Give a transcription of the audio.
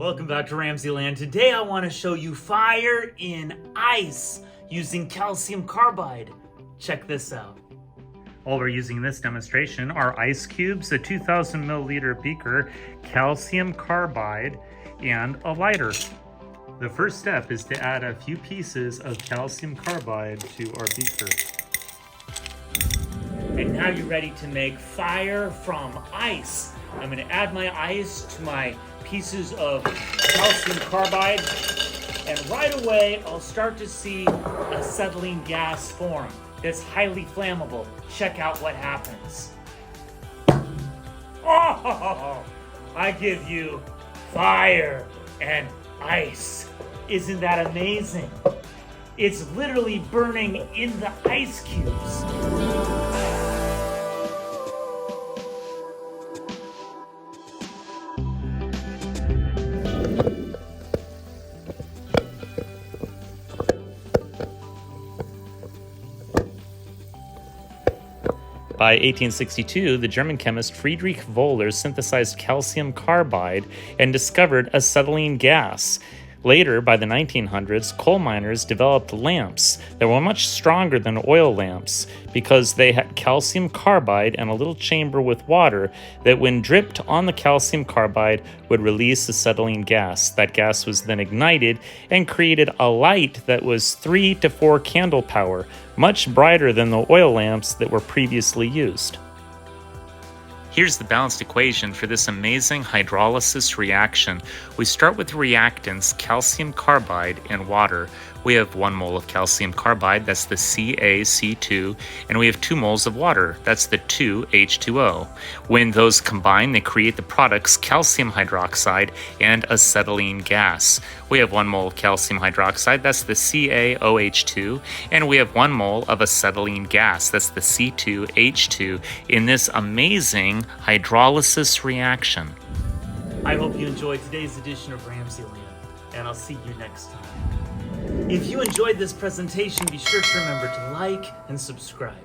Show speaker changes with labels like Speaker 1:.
Speaker 1: Welcome back to RamZland. Today I want to show you fire in ice using calcium carbide. Check this out. All we're using in this demonstration are ice cubes, a 2,000 milliliter beaker, calcium carbide, and a lighter. The first step is to add a few pieces of calcium carbide to our beaker. And now you're ready to make fire from ice. I'm going to add my ice to my pieces of calcium carbide, and right away I'll start to see acetylene gas form that's highly flammable. Check out what happens. Oh, I give you fire and ice. Isn't that amazing? It's literally burning in the ice cubes. By 1862, the German chemist Friedrich Wöhler synthesized calcium carbide and discovered acetylene gas. Later, by the 1900s, coal miners developed lamps that were much stronger than oil lamps because they had calcium carbide and a little chamber with water that, when dripped on the calcium carbide, would release acetylene gas. That gas was then ignited and created a light that was 3 to 4 candle power, much brighter than the oil lamps that were previously used. Here's the balanced equation for this amazing hydrolysis reaction. We start with reactants, calcium carbide, and water. We have 1 mole of calcium carbide, that's the CaC2, and we have 2 moles of water, that's the 2H20. When those combine, they create the products calcium hydroxide and acetylene gas. We have 1 mole of calcium hydroxide, that's the CaOH2, and we have 1 mole of acetylene gas, that's the C2H2, in this amazing hydrolysis reaction. I hope you enjoyed today's edition of RamZland, and I'll see you next time. If you enjoyed this presentation, be sure to remember to like and subscribe.